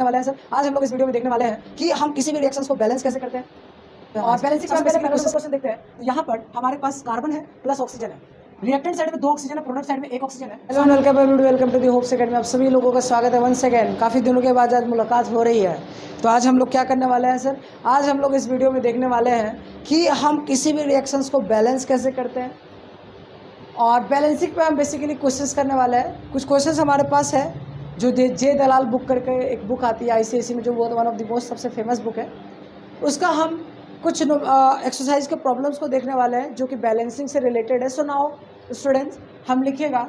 वाला है सर। आज हम लोग इस वीडियो में देखने वाले हैं कि हम किसी भी रिएक्शंस को बैलेंस कैसे करते हैं। और बैलेंसिंग में पहले क्वेश्चन देखते हैं। तो यहाँ पर हमारे पास कार्बन है प्लस ऑक्सीजन है। रिएक्टेंट साइड में 2 ऑक्सीजन है, प्रोडक्ट साइड में 1 ऑक्सीजन है। Hello welcome to the hope second में आप सभी लोगों का स्वागत है। 1 सेकंड काफ़ी दिनों के बाद आज मुलाकात हो रही है। तो आज हम लोग क्या करने वाले हैं सर, आज हम लोग इस वीडियो में देखने वाले हैं कि हम किसी भी रिएक्शंस को बैलेंस कैसे करते हैं। और बैलेंसिंग पे हम बेसिकली क्वेश्चंस करने वाले हैं। कुछ क्वेश्चंस हमारे पास है जो जे दलाल बुक करके एक बुक आती है आईसीएसई में, जो वो वन ऑफ द मोस्ट सबसे फेमस बुक है। उसका हम कुछ एक्सरसाइज के प्रॉब्लम्स को देखने वाले हैं जो कि बैलेंसिंग से रिलेटेड है। सो नाउ स्टूडेंट्स, हम लिखिएगा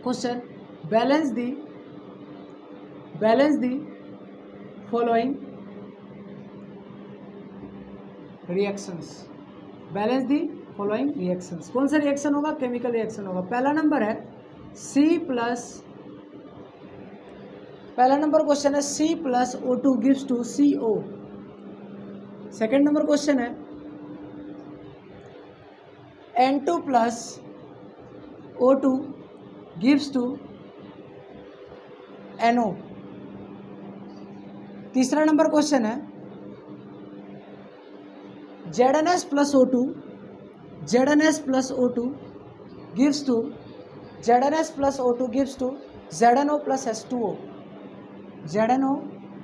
question balance the following reactions. Balance the following reactions. कौन सा रिएक्शन होगा? केमिकल रिएक्शन होगा। पहला नंबर क्वेश्चन है C plus O2 gives to CO। Second number question है N2 plus O2 gives to NO। तीसरा नंबर क्वेश्चन है ZnS plus O2 gives to ZnO plus H2O। ZnO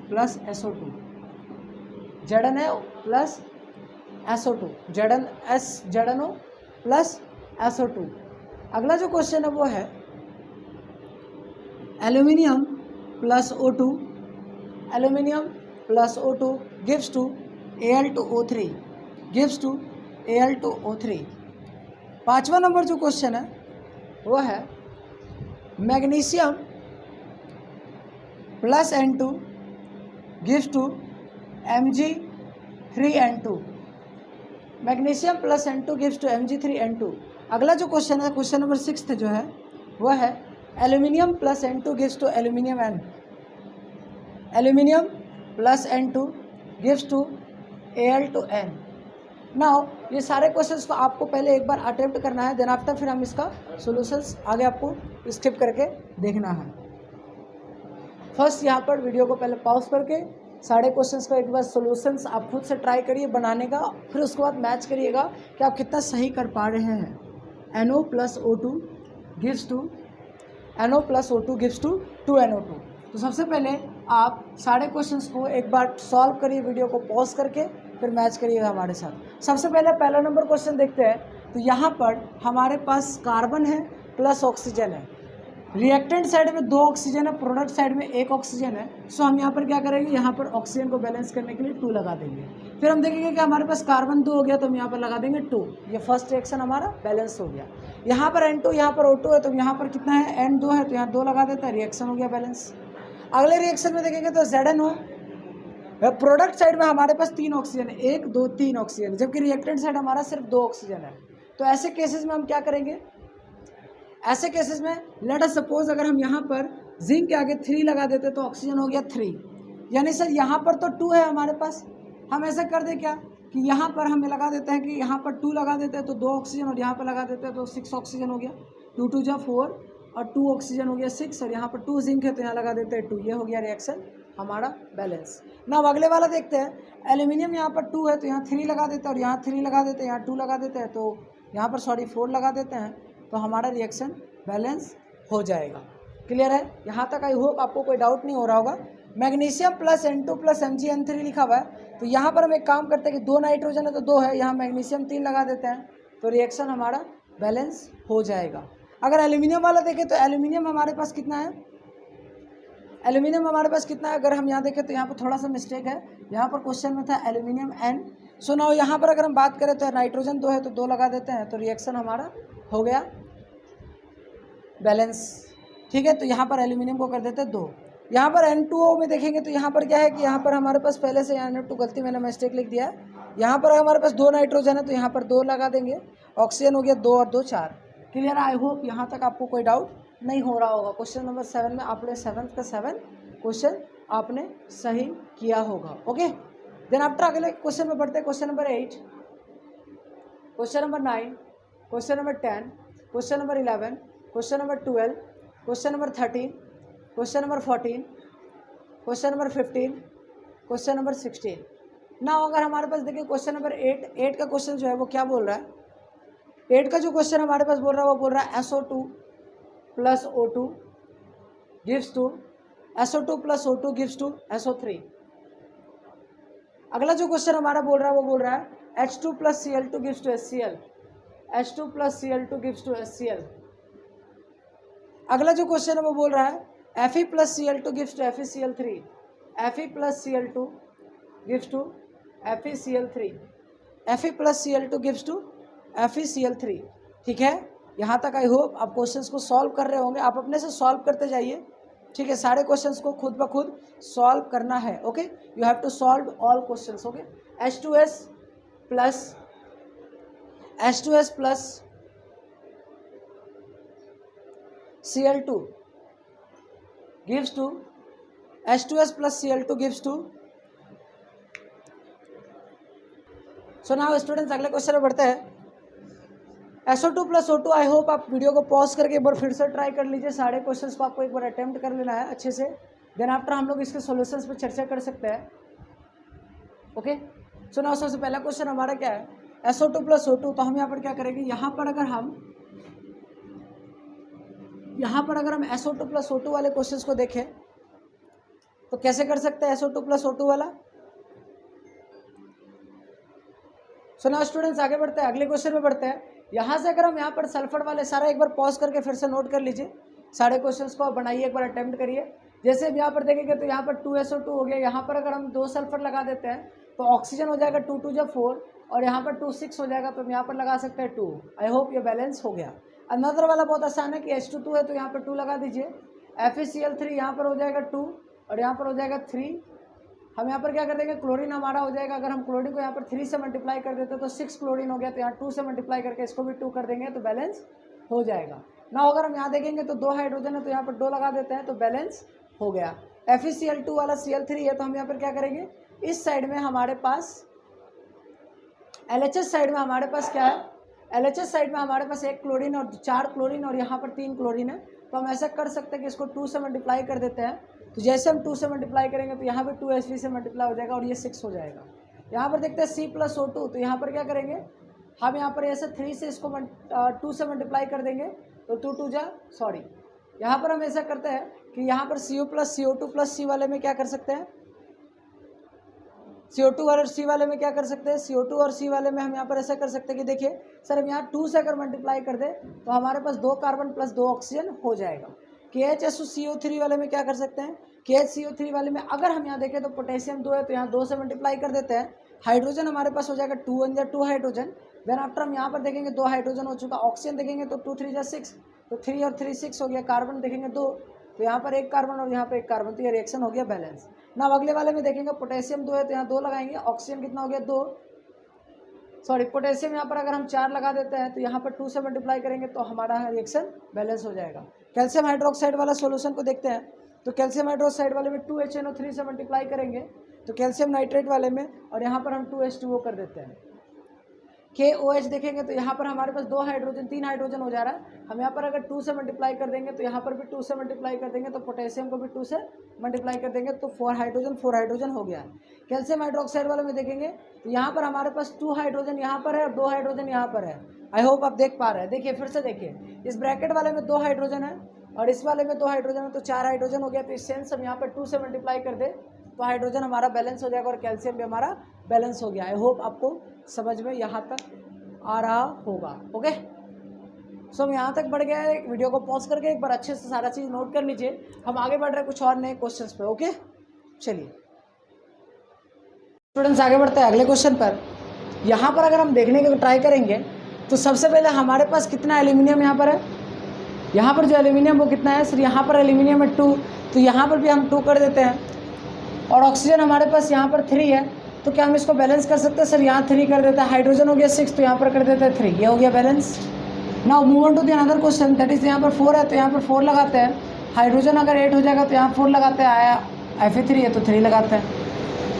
plus SO2। ZnO plus SO2। ZnO plus SO2। अगला जो question है वो है aluminium plus O2 gives to Al2O3। पांचवा number जो question है वो है magnesium plus N2 gives to Mg3N2। Magnesium plus N2 gives to Mg3N2। अगला जो क्वेश्चन है, क्वेश्चन नंबर 6 जो है वो है aluminium plus N2 gives to aluminium plus N2 gives to Al2N। Now ये सारे क्वेश्चंस को आपको पहले एक बार अटेम्प्ट करना है, देन आफ्टर फिर हम इसका सॉल्यूशंस आगे आपको स्किप करके देखना है। फर्स्ट यहाँ पर वीडियो को पहले पॉज करके सारे क्वेश्चंस का एक बार सॉल्यूशंस आप खुद से ट्राई करिए बनाने का, फिर उसके बाद मैच करिएगा कि आप कितना सही कर पा रहे हैं। NO plus O2 gives to 2NO2। तो सबसे पहले आप सारे क्वेश्चंस को एक बार सॉल्व करिए, वीडियो को पॉज करके फिर मैच करिएगा हमारे साथ। सबसे पहले पहला नंबर क्वेश्चन देखते हैं। तो यहाँ पर हमारे पास कार्बन है प्लस ऑक्सीजन है। रिएक्टेंट साइड में 2 ऑक्सीजन है, प्रोडक्ट साइड में 1 ऑक्सीजन है। सो हम यहाँ पर क्या करेंगे, यहाँ पर ऑक्सीजन को बैलेंस करने के लिए 2 लगा देंगे। फिर हम देखेंगे कि हमारे पास कार्बन 2 हो गया तो हम यहाँ पर लगा देंगे 2। ये फर्स्ट रिएक्शन हमारा बैलेंस हो गया। यहाँ पर N2, यहाँ पर O2 है तो यहाँ पर कितना है, N2 है तो यहाँ 2 लगा देता है, रिएक्शन हो गया बैलेंस। अगले रिएक्शन में देखेंगे तो ZnO, प्रोडक्ट साइड में हमारे पास 3 ऑक्सीजन है, 1 2 3 ऑक्सीजन, जबकि रिएक्टेंट साइड हमारा सिर्फ 2 ऑक्सीजन है। तो ऐसे केसेस में हम क्या करेंगे, ऐसे केसेस में लेट अस सपोज अगर हम यहाँ पर जिंक के आगे 3 लगा देते तो ऑक्सीजन हो गया 3। यानी सर यहाँ पर तो 2 है हमारे पास, हम ऐसा कर दे क्या कि यहाँ पर हमें लगा देते हैं कि यहाँ पर 2 लगा देते हैं तो 2 ऑक्सीजन, और यहाँ पर लगा देते हैं तो 6 ऑक्सीजन हो गया। 2 2 जा 4 और 2 ऑक्सीजन हो गया 6, और यहाँ पर 2 जिंक है तो यहाँ लगा देते हैं 2। ये हो गया रिएक्शन हमारा बैलेंस। ना अब अगले वाला देखते हैं। एल्यूमिनियम यहाँ पर 2 है तो यहाँ 3 लगा देते हैं, और यहाँ 3 लगा देते हैं, यहाँ 2 लगा देते हैं, तो यहाँ पर 4 लगा देते हैं, तो हमारा रिएक्शन बैलेंस हो जाएगा। क्लियर है? यहाँ तक आई होप आपको कोई डाउट नहीं हो रहा होगा। Magnesium plus N2 plus Mgn3 लिखा हुआ है, तो यहाँ पर हम एक काम करते हैं कि 2 नाइट्रोजन है तो 2 है, यहाँ मैग्नीशियम 3 लगा देते हैं, तो रिएक्शन हमारा बैलेंस हो जाएगा। अगर एल्यूमिनियम वाला देखें तो एल्यूमिनियम हमारे पास कितना है, अगर हम यहाँ देखें तो यहाँ पर थोड़ा सा मिस्टेक है। यहाँ पर क्वेश्चन में था एल्यूमिनियम N। सो नाउ यहाँ पर अगर हम बात करें तो नाइट्रोजन 2 है तो 2 लगा देते हैं, तो रिएक्शन हमारा हो गया बैलेंस। ठीक है, तो यहाँ पर एल्यूमिनियम को कर देते हैं 2। यहाँ पर N2O में देखेंगे तो यहाँ पर क्या है कि यहाँ पर हमारे पास पहले से N2, गलती मैंने मिस्टेक लिख दिया है। यहाँ पर हमारे पास 2 नाइट्रोजन है तो यहाँ पर 2 लगा देंगे, ऑक्सीजन हो गया 2 और 2 4। क्लियर? आई होप यहाँ तक आपको कोई डाउट नहीं हो रहा होगा। क्वेश्चन नंबर 7 में आपने 7 का 7 क्वेश्चन आपने सही किया होगा। ओके, देन आफ्टर अगले क्वेश्चन में बढ़ते हैं। Question number 8, question number 9, question number 10, question number 11, question number 12, question number 13, question number 14, question number 15, question number 16। ना अगर हमारे पास देखिए क्वेश्चन नंबर 8 का क्वेश्चन जो है वो क्या बोल रहा है, 8 का जो क्वेश्चन हमारे पास बोल रहा है वो बोल रहा है SO2 plus O2 gives to SO2 plus O2 gives to SO3। अगला जो क्वेश्चन हमारा बोल रहा है वो बोल रहा है H2 plus Cl2 gives to HCl, H2 plus Cl2 gives to HCl। अगला जो क्वेश्चन है वो बोल रहा है Fe plus Cl2 gives to FeCl3, Fe plus Cl2 gives to FeCl3, Fe plus Cl2 gives to FeCl3। ठीक है, यहाँ तक आई होप आप क्वेश्चंस को सॉल्व कर रहे होंगे। आप अपने से सॉल्व करते जाइए, ठीक है। सारे क्वेश्चंस को खुद ब खुद सॉल्व करना है, okay. You have to solve all questions, okay. H2S plus Cl2 gives to H2S plus Cl2 gives to. So now students अगले क्वेश्चन में बढ़ते हैं। SO2 plus O2, I hope आप वीडियो को पॉज करके एक बार फिर से ट्राई कर लीजिए। सारे क्वेश्चंस को आपको एक बार अटेम्प्ट कर लेना है अच्छे से, देन आफ्टर हम लोग इसके सॉल्यूशंस पे चर्चा कर सकते हैं, ओके। सो नाउ सबसे पहला क्वेश्चन हमारा क्या है, SO2 प्लस O2। तो हम यहाँ पर क्या करेंगे, यहाँ पर अगर हम SO2 प्लस O2 वाले क्वेश्चंस को देखें तो कैसे कर सकते हैं SO2 प्लस O2 वाला। सो नाउ स्टूडेंट्स आगे बढ़ते हैं, अगले क्वेश्चन में बढ़ते हैं। यहाँ से अगर हम यहाँ पर सल्फर वाले सारा एक बार पॉज करके फिर से नोट कर लीजिए, सारे क्वेश्चंस को बनाइए, एक बार अटेम्प्ट करिए। जैसे अब यहाँ पर देखेंगे तो यहाँ पर 2SO2 हो गया, यहाँ पर अगर हम 2 सल्फर लगा देते हैं तो ऑक्सीजन हो जाएगा 2 2 4 और यहाँ पर 2 6 हो जाएगा, तो हम यहाँ पर लगा सकते हैं 2। आई होप ये बैलेंस हो गया। अनदर वाला बहुत आसान है कि H2 है तो यहाँ पर 2 लगा दीजिए, FeCl3 यहाँ पर हो जाएगा 2 और यहाँ पर हो जाएगा 3। हम यहाँ पर क्या कर देंगे, क्लोरीन हमारा हो जाएगा, अगर हम क्लोरीन को यहाँ पर 3 से मल्टीप्लाई कर देते तो 6 क्लोरीन हो गया, तो यहाँ 2 से मल्टीप्लाई करके इसको भी 2 कर देंगे तो बैलेंस हो जाएगा ना। अगर हम यहाँ देखेंगे तो 2 हाइड्रोजन है तो यहाँ पर 2 लगा देते हैं तो बैलेंस हो गया। FeCl2 वाला Cl3 है तो हम यहाँ पर क्या करेंगे, इस साइड में हमारे पास LHS साइड में हमारे पास क्या है, LHS साइड में हमारे पास 1 क्लोरीन और 4 क्लोरीन और यहाँ पर 3 क्लोरीन है। तो हम ऐसा कर सकते हैं कि इसको 2 से मल्टीप्लाई कर देते हैं, तो जैसे हम 2 से मल्टीप्लाई करेंगे तो यहाँ पे 2Hv से मल्टीप्लाई हो जाएगा और ये 6 हो जाएगा। यहाँ पर देखते हैं C प्लस O2, तो यहाँ पर क्या करेंगे, हम यहाँ पर ऐसे 3 से इसको 2 से मल्टीप्लाई कर देंगे तो 2 2 सॉरी, यहाँ पर हम ऐसा करते हैं कि यहाँ पर CO plus CO2 plus C वाले में क्या कर सकते हैं, CO2 और C वाले में क्या कर सकते हैं, CO2 और C वाले में हम यहाँ पर ऐसा कर सकते हैं कि देखिए सर हम यहाँ 2 से अगर मल्टीप्लाई कर दे तो हमारे पास 2 कार्बन प्लस 2 ऑक्सीजन हो जाएगा। KHSO3 वाले में क्या कर सकते हैं, KHCO3 वाले में अगर हम यहाँ देखें तो पोटेशियम 2 है तो यहाँ 2 से मल्टीप्लाई कर देते हैं, हाइड्रोजन हमारे पास हो जाएगा 2 1 2 हाइड्रोजन। देन आफ्टर हम यहाँ पर देखेंगे 2 हाइड्रोजन हो चुका, ऑक्सीजन देखेंगे तो 2 3 6, तो 3 और 3 6 हो गया। कार्बन देखेंगे 2, तो यहाँ पर 1 कार्बन और यहाँ पर 1 कार्बन, तो ये रिएक्शन हो गया बैलेंस। ना अगले वाले में देखेंगे पोटेशियम 2 है तो यहाँ 2 लगाएंगे, ऑक्सीजन कितना हो गया 2, सॉरी पोटेशियम यहाँ पर अगर हम 4 लगा देते हैं तो यहाँ पर 2 से मल्टीप्लाई करेंगे तो हमारा रिएक्शन बैलेंस हो जाएगा। कैल्शियम हाइड्रोक्साइड वाला सॉल्यूशन को देखते हैं, तो कैल्शियम हाइड्रोक्साइड वाले में 2HNO3 से मल्टीप्लाई करेंगे तो कैल्शियम नाइट्रेट वाले में, और यहाँ पर हम 2H2O कर देते हैं। KOH देखेंगे तो यहाँ पर हमारे पास 2 हाइड्रोजन 3 हाइड्रोजन हो जा रहा है, हम यहाँ पर अगर 2 से मल्टीप्लाई कर देंगे तो यहाँ पर भी 2 से मल्टीप्लाई कर देंगे, तो पोटेशियम को भी 2 से मल्टीप्लाई कर देंगे तो 4 हाइड्रोजन हो गया। कैल्शियम हाइड्रोक्साइड वाले में देखेंगे तो यहाँ पर हमारे पास 2 हाइड्रोजन यहाँ पर है और 2 हाइड्रोजन यहाँ पर है। आई होप आप देख पा रहे हैं। देखिए फिर से देखिए, इस ब्रैकेट वाले में 2 हाइड्रोजन है और इस वाले में 2 हाइड्रोजन है, तो 4 हाइड्रोजन हो गया। तो इस सेंस हम यहाँ पर 2 से मल्टीप्लाई कर दे तो हाइड्रोजन हमारा बैलेंस हो जाएगा और कैल्शियम भी हमारा बैलेंस हो गया। आई होप आपको समझ में यहाँ तक आ रहा होगा, ओके। सो हम यहाँ तक बढ़ गया है, वीडियो को पॉज करके एक बार अच्छे से सारा चीज़ नोट कर लीजिए। हम आगे बढ़ रहे हैं कुछ और नए क्वेश्चंस पे, ओके। चलिए स्टूडेंट्स आगे बढ़ते हैं अगले क्वेश्चन पर। यहाँ पर अगर हम देखने के ट्राई करेंगे तो सबसे पहले हमारे पास कितना एल्यूमिनियम यहाँ पर है, यहाँ पर जो एल्यूमिनियम वो कितना है सर, यहाँ पर एल्यूमिनियम है 2, तो यहाँ पर भी हम 2 कर देते हैं। और ऑक्सीजन हमारे पास यहाँ पर 3 है, तो क्या हम इसको बैलेंस कर सकते हैं सर, यहाँ 3 कर देते हैं। हाइड्रोजन हो गया 6, तो यहाँ पर कर देते हैं 3, ये हो गया balance. Now move on to the another question, that is यहाँ पर 4 है तो यहाँ पर 4 लगाते हैं। हाइड्रोजन अगर 8 हो जाएगा तो यहाँ 4 लगाते हैं, आया Fe3 है तो 3 लगाते हैं।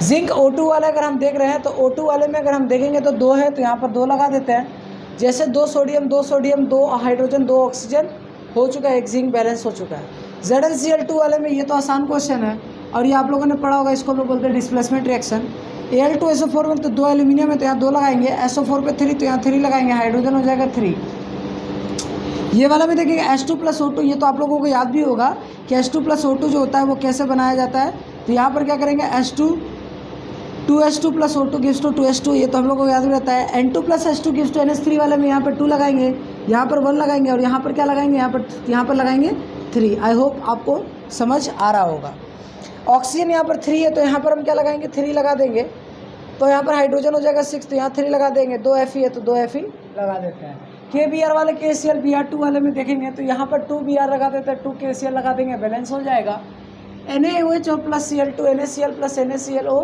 जिंक O2 वाला अगर हम देख रहे हैं तो O2 वाले में अगर हम देखेंगे तो 2 है तो यहाँ पर 2 लगा देते हैं। जैसे 2 सोडियम 2 हाइड्रोजन 2 ऑक्सीजन हो चुका है, एक जिंक बैलेंस हो चुका है। ZnCl2 वाले में ये तो आसान क्वेश्चन है, और ये आप लोगों ने पढ़ा होगा, इसको हम लोग बोलते हैं डिस्प्लेसमेंट रिएक्शन। Al2SO4 में तो 2 एल्यूमिनियम है तो यहाँ 2 लगाएंगे, SO4 पे 3 तो यहाँ 3 लगाएंगे, हाइड्रोजन हो जाएगा 3। ये वाला भी देखेंगे H2+O2, ये तो आप लोगों को याद भी होगा कि H2+O2 जो होता है वो कैसे बनाया जाता है। तो यहाँ पर क्या करेंगे, 2H2+O2 गिव्स टू 2H2, ये तो हम लोग को याद भी रहता है। N2+H2 गिव्स टू NH3 वाले में यहाँ पर 2 लगाएंगे, यहाँ पर 1 लगाएंगे और यहाँ पर क्या लगाएंगे, यहाँ पर लगाएंगे 3। आई होप आपको समझ आ रहा होगा। ऑक्सीजन यहाँ पर 3 है तो यहाँ पर हम क्या लगाएंगे, 3 लगा देंगे। तो यहाँ पर हाइड्रोजन हो जाएगा 6 तो यहाँ 3 लगा देंगे। 2 Fe है तो 2 Fe लगा देते हैं। KBr वाले KCl Br2 वाले में देखेंगे तो यहाँ पर 2 Br लगा देते हैं, 2 KCl लगा देंगे, बैलेंस हो जाएगा। NaOH plus Cl2 NaCl plus NaClO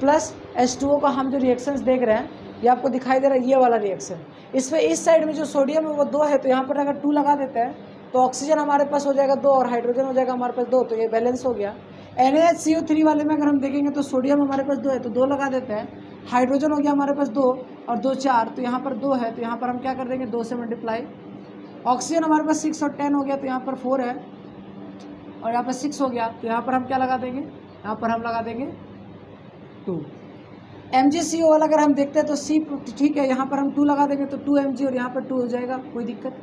plus H2O का हम जो रिएक्शंस देख रहे हैं, ये आपको दिखाई दे रहा है, ये वाला रिएक्शन। इसमें इस साइड में जो सोडियम है वो 2 है तो यहाँ पर अगर 2 लगा देते हैं तो ऑक्सीजन हमारे पास हो जाएगा 2 और हाइड्रोजन हो जाएगा हमारे पास 2, तो ये बैलेंस हो गया। NaHCO3 वाले में अगर हम देखेंगे तो सोडियम हमारे पास 2 है तो 2 लगा देते हैं, हाइड्रोजन हो गया हमारे पास 2 और 2 4, तो यहाँ पर 2 है तो यहाँ पर हम क्या कर देंगे, 2 से मल्टीप्लाई। ऑक्सीजन हमारे पास 6 और 10 हो गया तो यहाँ पर 4 है और यहाँ पर 6 हो गया तो यहाँ पर हम क्या लगा देंगे, यहाँ पर हम लगा देंगे 2। MgCO वाला अगर हम देखते हैं तो C ठीक है, यहाँ पर हम 2 लगा देंगे तो 2 Mg और यहाँ पर 2 हो जाएगा, कोई दिक्कत।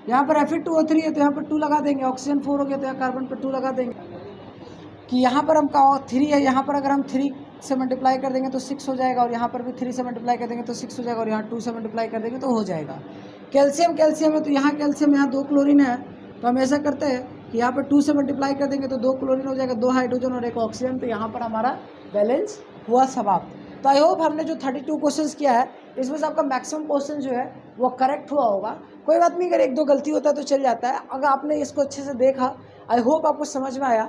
यहाँ पर Fe2O3 है तो यहाँ पर 2 लगा देंगे, ऑक्सीजन 4 हो गया तो यहाँ कार्बन पर 2 लगा देंगे। कि यहाँ पर हम 3 है, यहाँ पर अगर हम 3 से मल्टीप्लाई कर देंगे तो 6 हो जाएगा और यहाँ पर भी 3 से मल्टीप्लाई कर देंगे तो 6 हो जाएगा और यहाँ 2 से मल्टीप्लाई कर देंगे तो हो जाएगा। कैल्शियम है तो यहाँ कैल्शियम, यहाँ 2 क्लोरीन है तो हम ऐसा करते हैं कि यहाँ पर 2 से मल्टीप्लाई कर देंगे तो 2 क्लोरीन हो जाएगा, 2 हाइड्रोजन और 1 ऑक्सीजन, तो यहाँ पर हमारा बैलेंस हुआ समाप्त। तो आई होप हमने जो 32 क्वेश्चंस किया है इसमें से आपका मैक्सिमम क्वेश्चन जो है वो करेक्ट हुआ होगा। कोई बात नहीं, अगर 1-2 गलती होता है तो चल जाता है। अगर आपने इसको अच्छे से देखा, आई होप आपको समझ में आया।